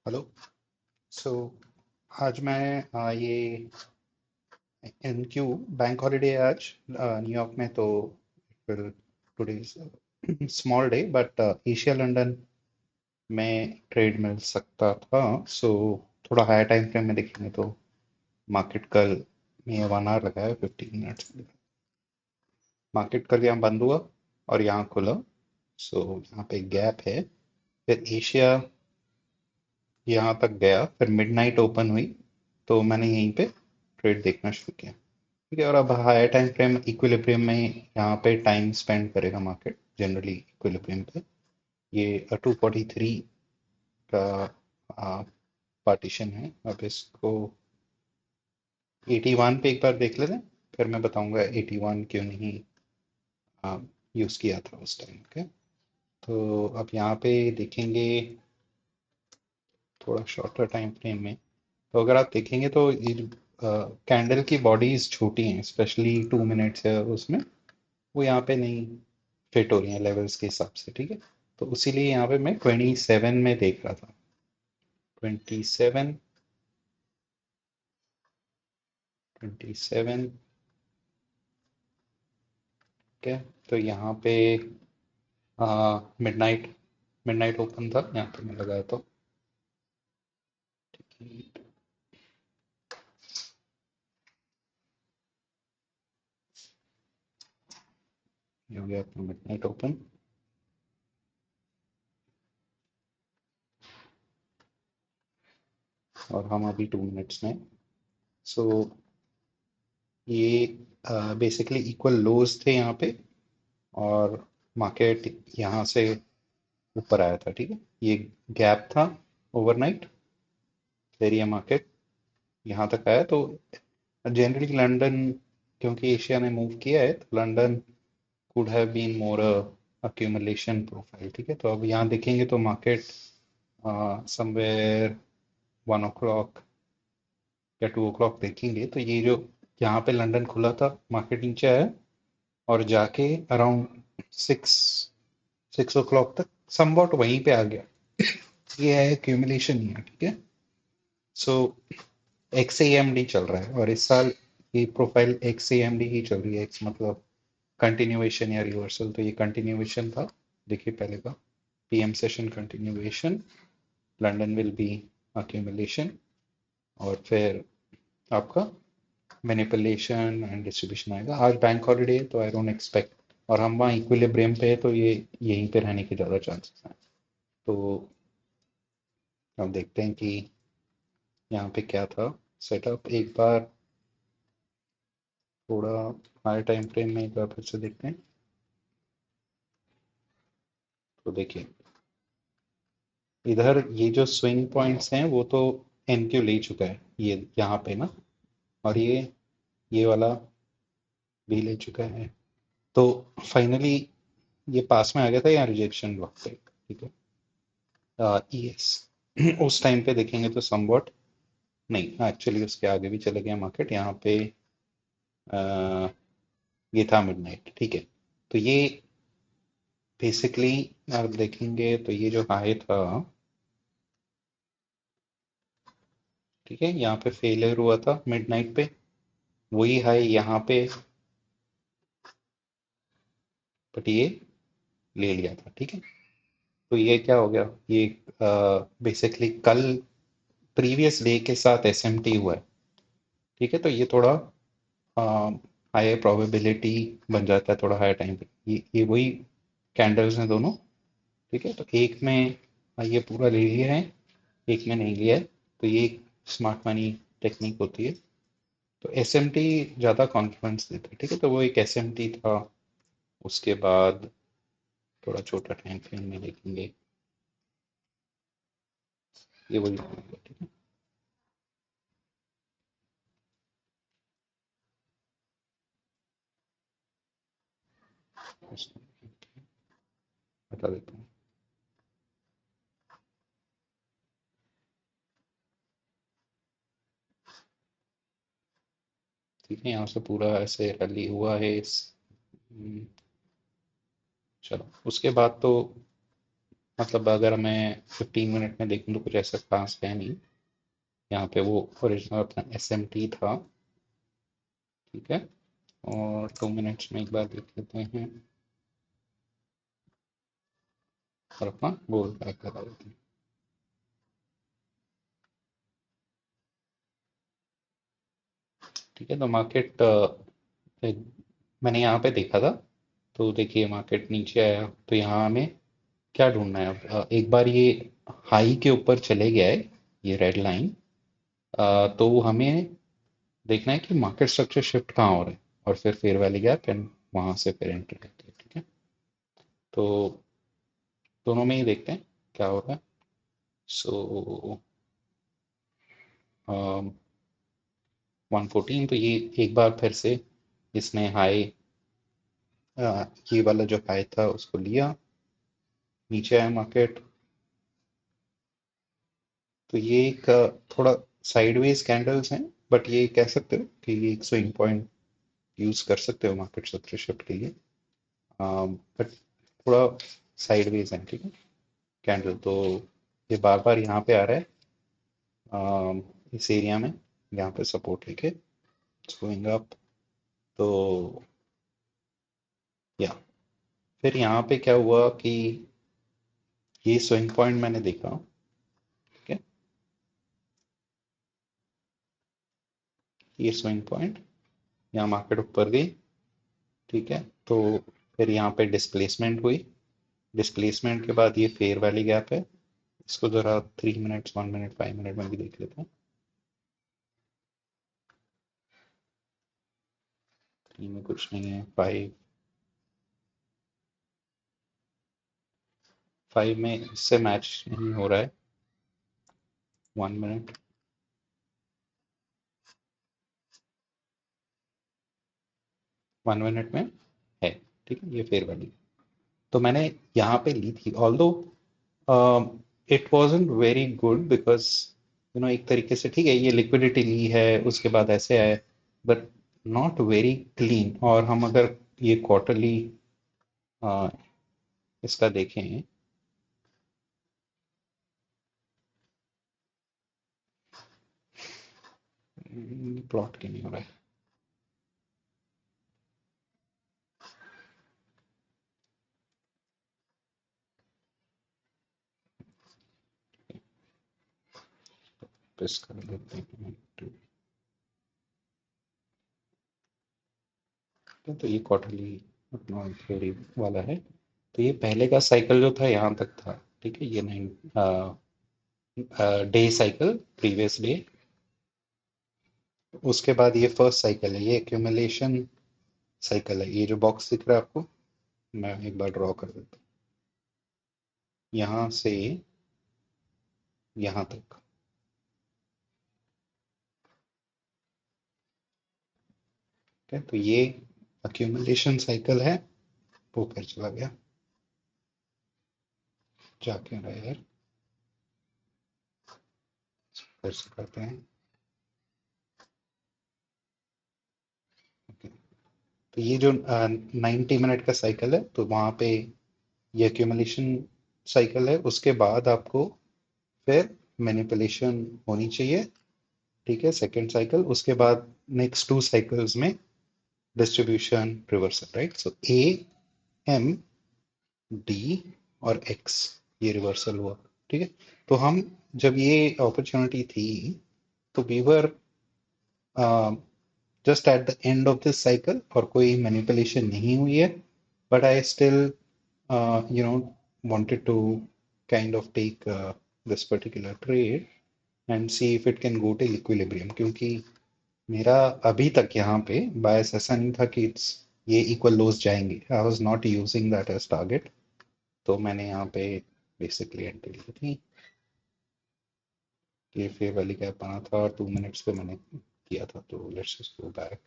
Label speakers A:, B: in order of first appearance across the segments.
A: Hello. सो आज मैं ये एनक्यू बैंक हॉलीडे है आज न्यूयॉर्क में। तो today small day but Asia London में ट्रेड मिल सकता था। सो थोड़ा हायर टाइम फ्रेम में देखेंगे तो मार्केट कल में 1 आवर लगा है, 15 मिनट्स। मार्केट कल यहाँ बंद हुआ और यहाँ खुला। सो यहाँ पे गैप है। फिर एशिया यहाँ तक गया, फिर मिडनाइट ओपन हुई तो मैंने यहीं पे ट्रेड देखना शुरू किया। ठीक है। और अब हायर टाइम फ्रेम इक्विलिब्रियम में यहाँ पे टाइम स्पेंड करेगा मार्केट जनरली इक्विलिब्रियम पे। ये 243 का पार्टीशन है। अब इसको 81 पे एक बार देख लेते हैं, फिर मैं बताऊंगा 81 क्यों नहीं यूज किया था उस टाइम। ओके। तो अब यहाँ पे देखेंगे थोड़ा शॉर्टर टाइम फ्रेम में। तो अगर आप देखेंगे तो ये कैंडल की बॉडीज छोटी हैं, स्पेशली 2 मिनट्स है उसमें, वो यहाँ पे नहीं फिट हो रही हैं लेवल्स के हिसाब से। ठीक है। तो इसीलिए यहाँ पे मैं 27 में देख रहा था। 27, 27। ठीक है। तो यहाँ पे मिडनाइट मिडनाइट ओपन था यहाँ पे मैं लगाया तो। ये हो गया अपना मिडनाइट ओपन। और हम अभी 2 मिनट्स में। सो ये बेसिकली इक्वल लोज थे यहाँ पे, और मार्केट यहाँ से ऊपर आया था। ठीक है। ये गैप था ओवरनाइट, फिर ये मार्केट यहाँ तक आया। तो जनरली लंदन, क्योंकि एशिया ने मूव किया है, तो London could have been more accumulation profile. ठीक है। तो अब यहाँ देखेंगे तो मार्केट समवेयर 1 o'clock या 2 o'clock देखेंगे तो ये जो यहाँ पे लंदन खुला था, मार्केट नीचे आया और जाके अराउंड 6 o'clock तक समवॉट वहीं पे आ गया। ये है एक्यूमुलेशन ही है। ठीक है। So X A M D चल रहा है और इस साल ये profile X A M D ही चल रही है। एक्स मतलब कंटिन्यूएशन या रिवर्सल, तो ये कंटिन्यूएशन था। देखिए पहले का PM session continuation, London will be accumulation, और फिर आपका मैनिपुलेशन एंड डिस्ट्रीब्यूशन आएगा। आज बैंक हॉलीडे है तो आई डोंट एक्सपेक्ट, और हम वहाँ इक्विलिब्रियम पे है तो ये यहीं पे रहने के ज़्यादा चांसेस हैं। तो अब देखते हैं कि यहाँ पे क्या था सेटअप। एक बार थोड़ा हाई टाइम फ्रेम में एक बार फिर से देखते हैं। तो देखिए इधर ये जो स्विंग पॉइंट्स हैं वो तो एनक्यू ले चुका है ये यहाँ पे ना, और ये वाला भी ले चुका है। तो फाइनली ये पास में आ गया था यहाँ रिजेक्शन ब्लॉक पे। ठीक है। यस। उस टाइम पे देखेंगे तो समवॉट नहीं, एक्चुअली उसके आगे भी चले गया मार्केट। यहाँ पे आ, ये था मिडनाइट। ठीक है। तो ये बेसिकली आप देखेंगे तो ये जो हाई था, ठीक है, यहाँ पे फेलियर हुआ था मिडनाइट पे। वही हाई यहाँ पे, बट ये ले लिया था। ठीक है। तो ये क्या हो गया, ये बेसिकली कल प्रीवियस डे के साथ एसएमटी हुआ है। ठीक है। तो ये थोड़ा हाई प्रोबेबिलिटी बन जाता है थोड़ा हाई टाइम पे। ये वही कैंडल्स हैं दोनों। ठीक है। तो एक में ये पूरा ले लिया है, एक में नहीं लिया है। तो ये स्मार्ट मनी टेक्निक होती है। तो एसएमटी ज़्यादा कॉन्फिडेंस देता है। ठीक है। तो वो एक एसएमटी था। उसके बाद थोड़ा छोटा टाइम फ्रेम में देखेंगे, ये वही होगा। ठीक है। बता देता हूँ। ठीक है। यहाँ से पूरा ऐसे रैली हुआ है चलो उसके बाद तो मतलब अगर मैं 15 मिनट में देखूँ तो कुछ ऐसा खास है नहीं। यहाँ पे वो ओरिजिनल अपना SMT था। ठीक है, और 2 मिनट्स में एक बार देख लेते हैं और अपना गोल बैक लगा देते हैं। ठीक है, तो मार्केट मैंने यहाँ पे देखा था, तो देखिए मार्केट नीचे आया, तो यहाँ हमें क्या ढूंढना है अब? एक बार ये हाई के ऊपर चले गया है, ये रेड लाइन, तो हमें देखना है कि मार्केट स्ट्रक्चर शिफ्ट कहाँ हो रहा है, और फिर फेयर वैली गैप एंड वहां से फिर एंट्री लेते हैं। ठीक है, तो दोनों में ही देखते हैं क्या हो रहा है। सो 114, तो ये एक बार फिर से इसने हाई, ये वाला जो हाई था उसको लिया, नीचे आया मार्केट। तो ये एक थोड़ा साइडवेज कैंडल्स हैं, बट ये कह सकते हो कि ये एक स्विंग पॉइंट यूज कर सकते हो मार्केट स्ट्रक्चर शिफ्ट के लिए, बट थोड़ा साइडवेज है। ठीक है, कैंडल तो ये बार बार यहाँ पे आ रहा है, इस एरिया में, यहाँ पे सपोर्ट लेके गोइंग अप। तो या फिर यहाँ पे क्या हुआ कि ये स्विंग पॉइंट मैंने देखा। ठीक है, ये स्विंग पॉइंट, यहाँ मार्केट ऊपर गई। ठीक है, तो फिर यहाँ पे डिस्प्लेसमेंट हुई, डिस्प्लेसमेंट के बाद ये फेयर वैली गैप है। इसको जरा 3 मिनट्स, 1 मिनट, 5 मिनट में भी देख लेते हैं। 3 में कुछ नहीं है, 5 में इससे मैच नहीं हो रहा है। 1 मिनट, 1 मिनट में है। ठीक है, ये फेयर वैली, तो मैंने यहाँ पे ली थी, although it wasn't very good because एक तरीके से ठीक है, ये लिक्विडिटी ली है उसके बाद ऐसे आए, बट नॉट वेरी क्लीन। और हम अगर ये क्वार्टरली इसका देखें, प्लॉट क्यों नहीं हो रहा है? प्रेस कर लेते हैं। तो ये क्वार्टरली अपना थ्योरी वाला है। तो ये पहले का साइकिल जो था यहाँ तक था। ठीक है, ये 9 डे साइकिल, प्रीवियस डे। उसके बाद ये फर्स्ट साइकिल है, ये एक्यूमुलेशन साइकिल है। ये जो बॉक्स दिख रहा है आपको, मैं एक बार ड्रॉ कर देता हूँ, यहाँ से यहाँ तक। ठीक है, तो ये एक्यूमुलेशन साइकिल है, वो ऊपर चला गया, जाके रहा है यार, फिर से करते हैं। ओके, तो ये जो 90 मिनट का साइकिल है, तो वहां पे ये एक्यूमुलेशन साइकिल है। उसके बाद आपको फिर मैनिपुलेशन होनी चाहिए। ठीक है, सेकेंड साइकिल, उसके बाद नेक्स्ट 2 साइकिल्स में distribution reversal, right? So AM, D और X, ये रिवर्सल हुआ। ठीक है, तो हम जब ये अपॉर्चुनिटी थी, तो we were just at the end of this cycle, और कोई मैनिपुलेशन नहीं हुई है, but I still you know wanted to kind of take this particular trade and see if it can go to equilibrium, क्योंकि मेरा अभी तक यहाँ पे बायस ऐसा नहीं था कि इट्स ये इक्वल लोज जाएंगे। I was not using that as target, तो मैंने यहाँ पे बेसिकली एंट्री ली थी। ये फेयर वैली गैप बना था और 2 मिनट्स पे मैंने किया था, तो लेट्स जस्ट गो बैक।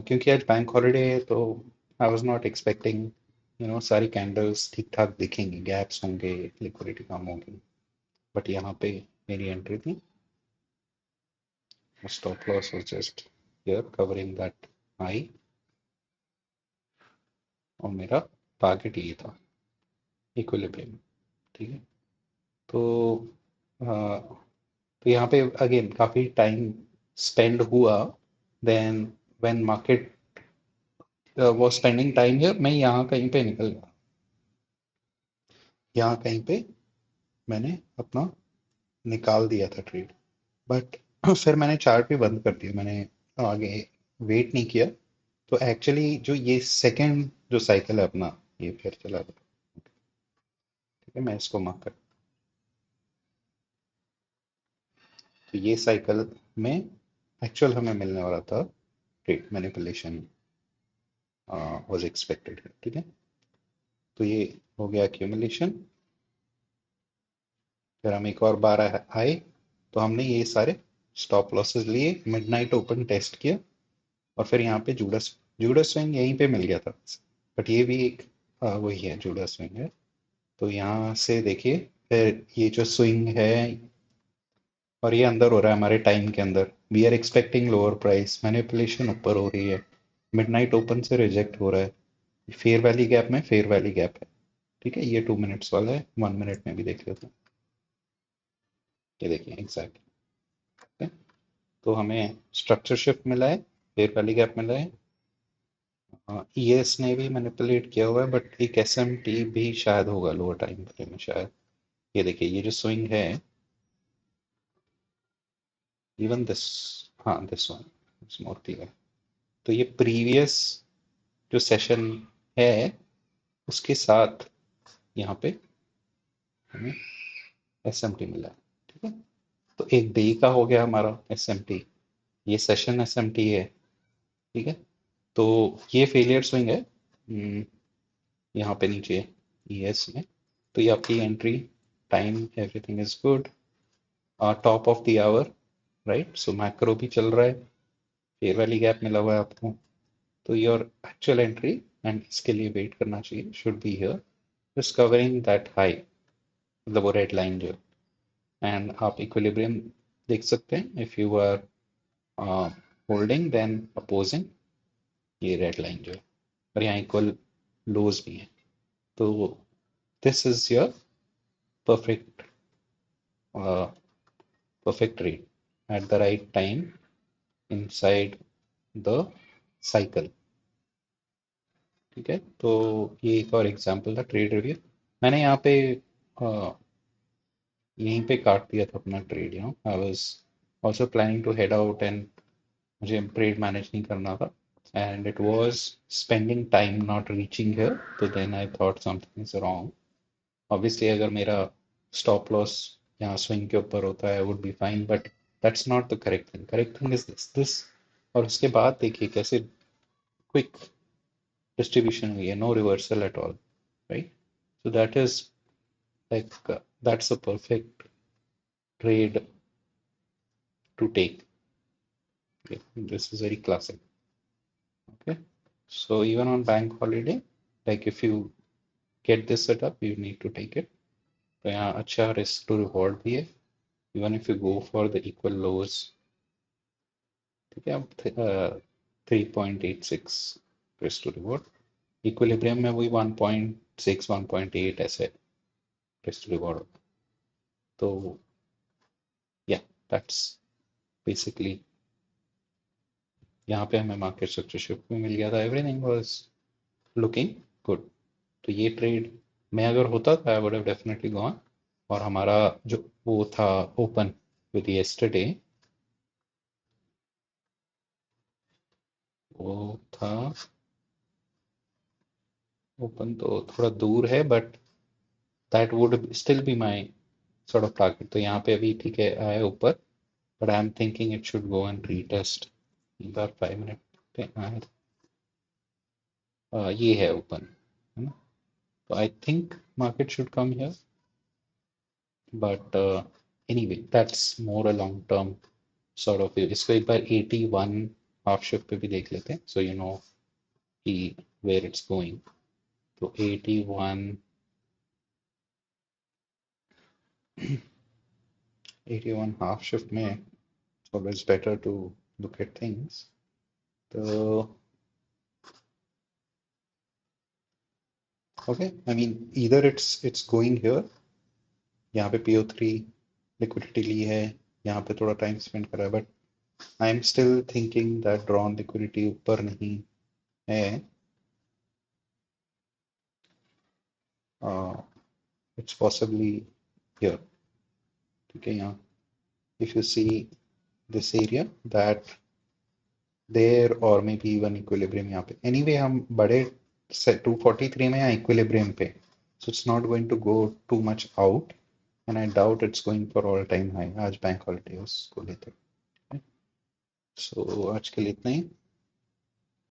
A: क्योंकि आज बैंक हॉलीडे है, तो आई वाज नॉट एक्सपेक्टिंग सारी कैंडल्स ठीक ठाक दिखेंगी, गैप्स होंगे, लिक्विडिटी कम होगी, बट यहाँ पे मेरी एंट्री थी। Stop loss was just here covering that high. और मेरा टारगेट ये था इक्विलिब्रियम। ठीक है। तो तो यहाँ पे अगेन काफी टाइम स्पेंड हुआ। Then when market was spending time here, मैं यहाँ कहीं पे निकल गया। यहाँ कहीं पे मैंने अपना निकाल दिया था ट्रेड। बट फिर मैंने चार्ट भी बंद कर दिया, मैंने आगे वेट नहीं किया। तो एक्चुअली जो ये सेकंड जो साइकिल है अपना, ये फिर चला गया। ठीक है, मैं इसको मार्क कर। तो ये साइकिल में एक्चुअल हमें मिलने वाला था ट्रेड मैनिपुलेशन वाज एक्सपेक्टेड। ठीक है। तो ये हो गया एक्यूमुलेशन। फिर हम एक और बार आए, तो हमने ये सारे स्टॉप लॉसेस लिए, मिडनाइट ओपन टेस्ट किया, और फिर यहाँ पे जूडस जूडस स्विंग यहीं पे मिल गया था। बट ये भी एक वही है, जूडस स्विंग है। तो यहाँ से देखिए, फिर ये जो स्विंग है और ये अंदर हो रहा है हमारे टाइम के अंदर, we are expecting lower price, manipulation ऊपर हो रही है, मिडनाइट ओपन से रिजेक्ट हो रहा है, फेयर वैली गैप में फेयर वैली गैप है। ठीक है, ये 2 मिनट्स वाला है, 1 मिनट में भी देख लेते हैं। ये देखिए एग्जैक्ट। तो हमें स्ट्रक्चर शिफ्ट मिला है, फेयर वैली गैप मिला है, ईएस ने भी मैनिपुलेट किया हुआ है, बट एक एसएमटी भी शायद होगा लोअर टाइम फ्रेम में शायद। ये देखिए ये जो स्विंग है, इवन दिस, हाँ this one it's more clear. तो ये प्रीवियस जो सेशन है उसके साथ यहाँ पे हमें एसएमटी मिला है। ठीक है। तो एक डे का हो गया हमारा एसएमटी, ये सेशन एसएमटी है। ठीक है। तो ये फेलियर स्विंग है यहाँ पे नीचे ईएस में। तो ये आपकी entry time everything is good, top of the hour, right. So macro भी चल रहा है, फेयर वैली गैप मिला हुआ है आपको। तो योर एक्चुअल एंट्री, एंड इसके लिए वेट करना चाहिए, should be here just covering that high, मतलब वो रेड लाइन जो, एंड आप इक्विलिब्रियम देख सकते हैं। If you are holding then opposing ये रेड लाइन जो है, और यहाँ इक्वल लोज भी है। तो this is your perfect uh, perfect trade at the right time inside the cycle। ठीक है। तो ये एक और एग्जांपल था ट्रेड रिव्यू। मैंने यहाँ पे यहीं पे काट दिया था अपना trade. I was also planning to head out, and मुझे ट्रेड मैनेज नहीं करना था, and it was spending time not reaching here. तो then I thought something is wrong. Obviously अगर मेरा स्टॉप लॉस यहाँ स्विंग के ऊपर होता है would be fine, but that's not the correct thing. Correct thing is this. और उसके बाद देखिए कैसे क्विक डिस्ट्रीब्यूशन हुई है, no reversal at all, right. So that is like that's a perfect trade to take। Okay? This is very classic। Okay, so even on bank holiday, like if you get this setup, you need to take it। तो यहाँ अच्छा risk to reward भी है, even if you go for the equal lows। ठीक है, अब 3.86 risk to reward, equilibrium में वही 1.6 1.8 ऐसे risk to reward। तो या दैट्स बेसिकली, यहाँ पे हमें मार्केट स्ट्रक्चर शिफ्ट में मिल गया था, एवरीथिंग वाज लुकिंग गुड। तो ये ट्रेड में अगर होता था I would have definitely gone. और हमारा जो वो था ओपन विद यस्टरडे, वो था ओपन तो थोड़ा दूर है, but that would still be my sort of target. तो यहाँ पे अभी ठीक है आया ऊपर, but I am thinking it should go and retest. एक बार 5 मिनट पे आए, ये है ओपन, है ना। तो I think market should come here, but anyway that's more a long term sort of. इसको एक बार 81 हाफ शिफ्ट पे भी देख लेते हैं, सो यू नो कि वेयर इट्स गोइंग। तो 81 हाफ शिफ्ट में it's always better to look at things। तो Okay, I mean either it's going here, यहाँ पे PO3 liquidity ली है, यहाँ पे थोड़ा टाइम स्पेंड करा है, but I am still thinking that drawn liquidity ऊपर नहीं है. It's possibly here. ठीक है, यहाँ if you see this area that there or maybe even equilibrium यहाँ पे anyway हम बड़े से 243 में हैं equilibrium पे, so it's not going to go too much out and I doubt it's going for all time high. आज bank holiday उसको लेते हैं. So आज के लिए इतना ही.